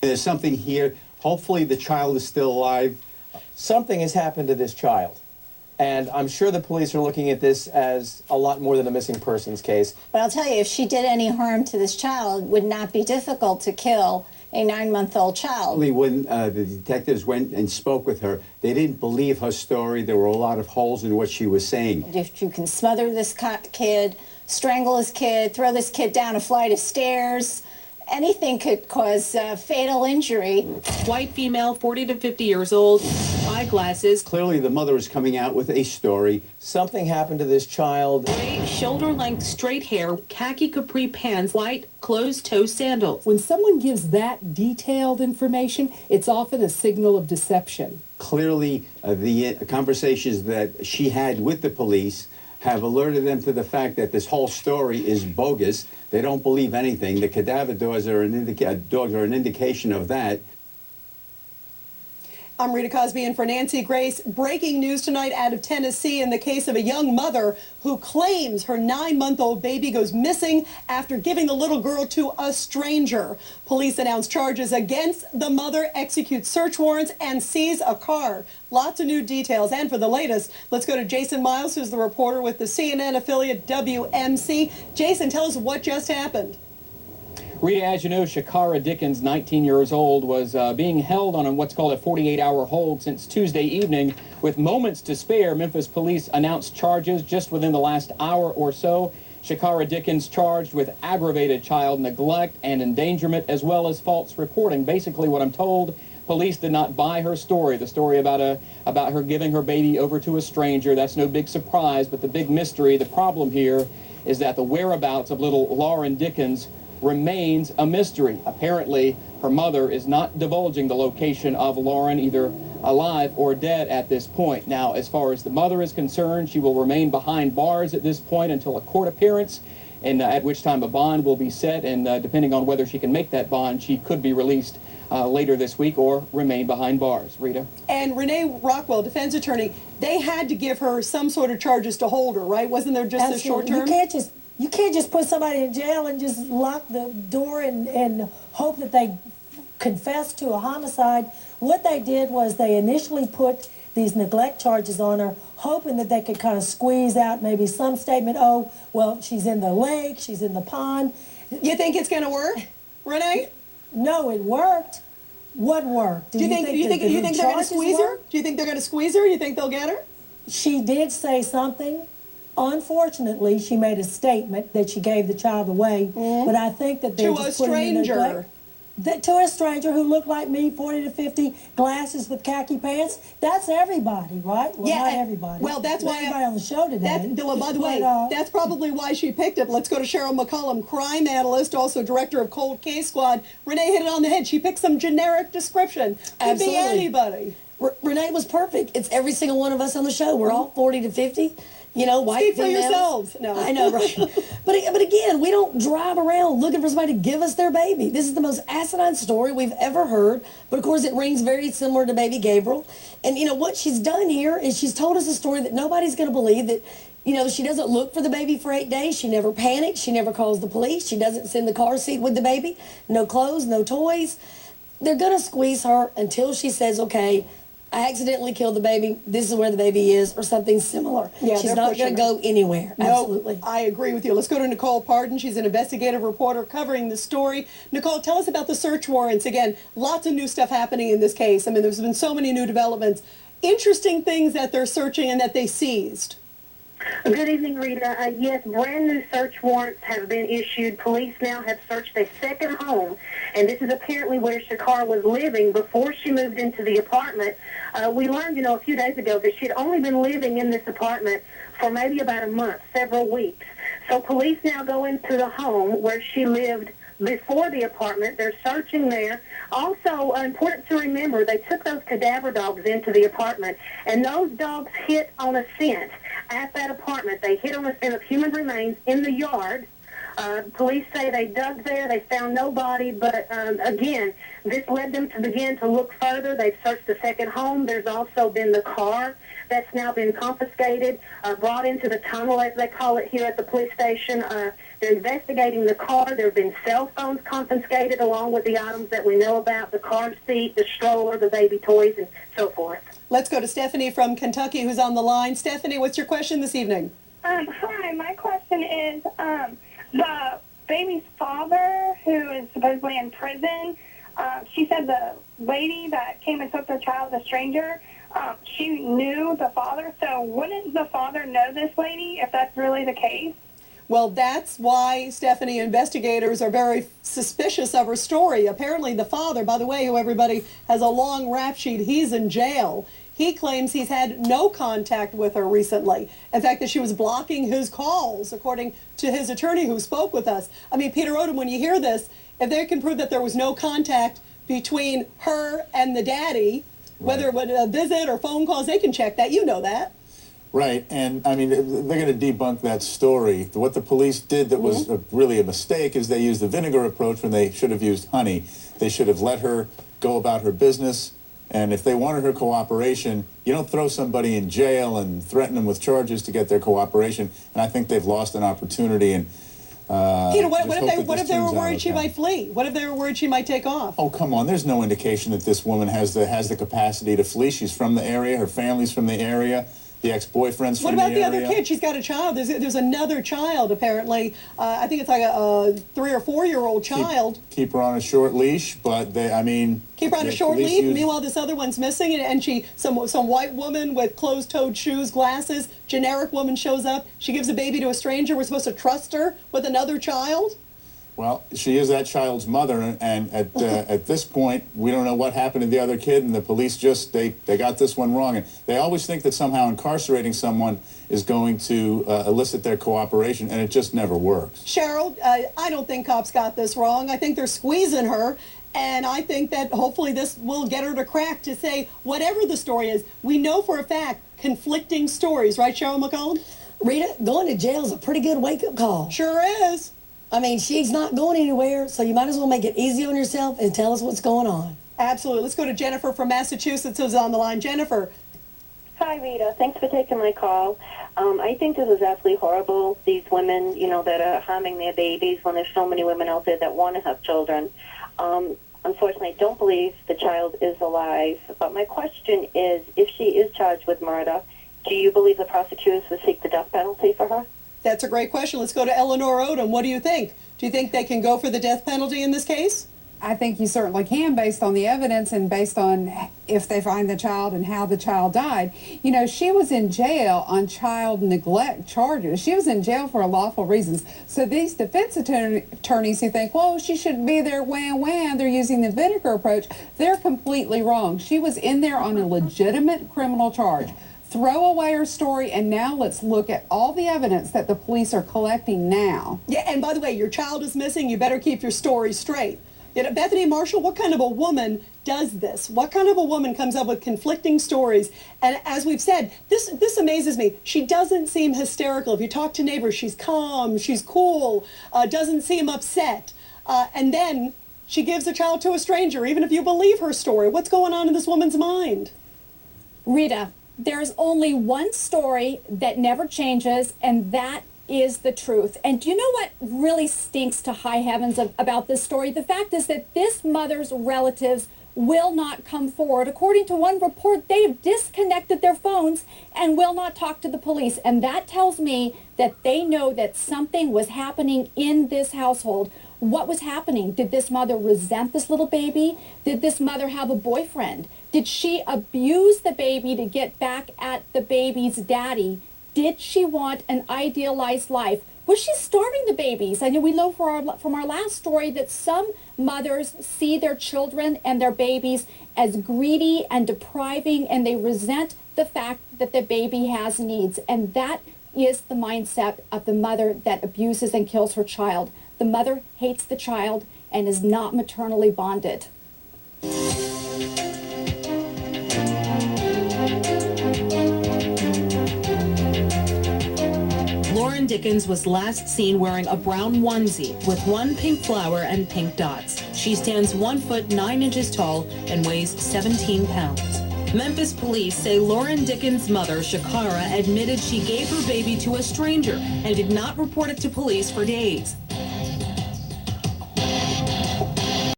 There's something here. Hopefully the child is still alive. Something has happened to this child. And I'm sure the police are looking at this as a lot more than a missing persons case. But I'll tell you, if she did any harm to this child, it would not be difficult to kill a 9-month-old child. When the detectives went and spoke with her, they didn't believe her story. There were a lot of holes in what she was saying. If you can smother this kid, strangle this kid, throw this kid down a flight of stairs, anything could cause fatal injury. White female, 40 to 50 years old, eyeglasses. Clearly the mother is coming out with a story. Something happened to this child. Gray, shoulder-length straight hair, khaki capri pants, white closed-toe sandals. When someone gives that detailed information, it's often a signal of deception. Clearly the conversations that she had with the police have alerted them to the fact that this whole story is bogus. They don't believe anything. The cadaver dogs are an indication of that. I'm Rita Cosby in for Nancy Grace. Breaking news tonight out of Tennessee in the case of a young mother who claims her 9-month-old baby goes missing after giving the little girl to a stranger. Police announced charges against the mother, execute search warrants, and seize a car. Lots of new details. And for the latest, let's go to Jason Miles, who's the reporter with the CNN affiliate WMC. Jason, tell us what just happened. Rita, as you know, Lauryn Dickens, 19 years old, was being held on what's called a 48-hour hold since Tuesday evening. With moments to spare, Memphis police announced charges just within the last hour or so. Lauryn Dickens charged with aggravated child neglect and endangerment, as well as false reporting. Basically, what I'm told, police did not buy her story, the story about her giving her baby over to a stranger. That's no big surprise, but the big mystery, the problem here, is that the whereabouts of little Lauryn Dickens remains a mystery. Apparently, her mother is not divulging the location of Lauryn, either alive or dead at this point. Now, as far as the mother is concerned, she will remain behind bars at this point until a court appearance, and at which time a bond will be set, and depending on whether she can make that bond, she could be released later this week or remain behind bars. Rita? And Renee Rockwell, defense attorney, they had to give her some sort of charges to hold her, right? Wasn't there just a short term? You can't just put somebody in jail and just lock the door and hope that they confess to a homicide. What they did was they initially put these neglect charges on her, hoping that they could kind of squeeze out maybe some statement, oh, well, she's in the lake, she's in the pond. You think it's going to work, Renee? No, it worked. What worked? Do you think they're going to squeeze her? Do you think they're going to squeeze her? You think they'll get her? She did say something. Unfortunately, she made a statement that she gave the child away, but I think that they're just putting to a stranger who looked like me, 40 to 50, glasses with khaki pants. That's everybody, right? Well, yeah, not everybody. Well, that's why everybody on the show today. Well, by the way, that's probably why she picked it. Let's go to Cheryl McCollum, crime analyst, also director of Cold Case Squad. Renee hit it on the head. She picked some generic description. Could be anybody. Renee was perfect. It's every single one of us on the show. We're all 40 to 50. You know, white Speak for females. yourselves. No. I know, right? But again, we don't drive around looking for somebody to give us their baby. This is the most asinine story we've ever heard. But, of course, it rings very similar to baby Gabriel. And, you know, what she's done here is she's told us a story that nobody's going to believe, that, you know, she doesn't look for the baby for 8 days. She never panics. She never calls the police. She doesn't send the car seat with the baby. No clothes, no toys. They're going to squeeze her until she says, okay, I accidentally killed the baby, this is where the baby is, or something similar. Yeah, she's not going to go anywhere. Absolutely. I agree with you. Let's go to Nicole Pardon. She's an investigative reporter covering the story. Nicole, tell us about the search warrants. Again, lots of new stuff happening in this case. I mean, there's been so many new developments. Interesting things that they're searching and that they seized. Good evening, Rita. Yes, brand new search warrants have been issued. Police now have searched a second home, and this is apparently where Shakar was living before she moved into the apartment. We learned, a few days ago that she'd only been living in this apartment for maybe about a month, several weeks. So police now go into the home where she lived before the apartment. They're searching there. Also, important to remember, they took those cadaver dogs into the apartment, and those dogs hit on a scent at that apartment. They hit on a scent of human remains in the yard. Police say they dug there. They found nobody, but again, this led them to begin to look further. They've searched the second home. There's also been the car That's now been confiscated, brought into the tunnel, as they call it here at the police station. They're investigating the car. There have been cell phones confiscated along with the items that we know about, the car seat, the stroller, the baby toys, and so forth. Let's go to Stephanie from Kentucky, who's on the line. Stephanie, what's your question this evening? Hi, my question is, the baby's father, who is supposedly in prison, she said the lady that came and took the child, a stranger, she knew the father, so wouldn't the father know this lady if that's really the case? Well, that's why, Stephanie, investigators are very suspicious of her story. Apparently the father, by the way, who everybody has a long rap sheet, he's in jail. He claims he's had no contact with her recently. In fact, that she was blocking his calls, according to his attorney who spoke with us. I mean, Peter Odom, when you hear this, if they can prove that there was no contact between her and the daddy, whether it was a visit or phone calls, they can check that. You know that. Right, and I mean, they're going to debunk that story. What the police did that was really a mistake is they used the vinegar approach when they should have used honey. They should have let her go about her business, and if they wanted her cooperation, you don't throw somebody in jail and threaten them with charges to get their cooperation, and I think they've lost an opportunity. And Peter, what if they were worried she might flee? What if they were worried she might take off? Oh, come on, there's no indication that this woman has the capacity to flee. She's from the area, her family's from the area. The ex-boyfriend's from the area. What about the other kid? She's got a child. There's another child, apparently. I think it's like a 3 or 4-year-old child. Keep her on a short leash, but keep her on a short leash. Meanwhile, this other one's missing, and some white woman with closed-toed shoes, glasses, generic woman shows up. She gives a baby to a stranger. We're supposed to trust her with another child? Well, she is that child's mother, and at this point, we don't know what happened to the other kid, and the police just, they got this one wrong. And they always think that somehow incarcerating someone is going to elicit their cooperation, and it just never works. Cheryl, I don't think cops got this wrong. I think they're squeezing her, and I think that hopefully this will get her to crack to say whatever the story is. We know for a fact conflicting stories, right, Cheryl McCollum? Rita, going to jail is a pretty good wake-up call. Sure is. I mean, she's not going anywhere, so you might as well make it easy on yourself and tell us what's going on. Absolutely. Let's go to Jennifer from Massachusetts, who's on the line. Jennifer. Hi, Rita. Thanks for taking my call. I think this is absolutely horrible, these women, that are harming their babies when there's so many women out there that want to have children. Unfortunately, I don't believe the child is alive. But my question is, if she is charged with murder, do you believe the prosecutors would seek the death penalty for her? That's a great question. Let's go to Eleanor Odom. What do you think? Do you think they can go for the death penalty in this case? I think you certainly can, based on the evidence and based on if they find the child and how the child died. She was in jail on child neglect charges. She was in jail for lawful reasons. So these defense attorneys who think, well, she shouldn't be there, wham, they're using the vinegar approach, they're completely wrong. She was in there on a legitimate criminal charge. Throw away her story, and now let's look at all the evidence that the police are collecting now. Yeah, and by the way, your child is missing. You better keep your story straight. Bethany Marshall, what kind of a woman does this? What kind of a woman comes up with conflicting stories? And as we've said, this amazes me. She doesn't seem hysterical. If you talk to neighbors, she's calm, she's cool, doesn't seem upset. And then she gives a child to a stranger, even if you believe her story. What's going on in this woman's mind? Rita, there's only one story that never changes, and that is the truth. And do you know what really stinks to high heavens about this story? The fact is that this mother's relatives will not come forward. According to one report, they have disconnected their phones and will not talk to the police. And that tells me that they know that something was happening in this household. What was happening? Did this mother resent this little baby? Did this mother have a boyfriend? Did she abuse the baby to get back at the baby's daddy? Did she want an idealized life? Was she starving the babies? I know we know from our last story that some mothers see their children and their babies as greedy and depriving, and they resent the fact that the baby has needs. And that is the mindset of the mother that abuses and kills her child. The mother hates the child and is not maternally bonded. Lauryn Dickens was last seen wearing a brown onesie with one pink flower and pink dots. She stands 1 foot 9 inches tall and weighs 17 pounds. Memphis police say Lauryn Dickens' mother, Shakara, admitted she gave her baby to a stranger and did not report it to police for days.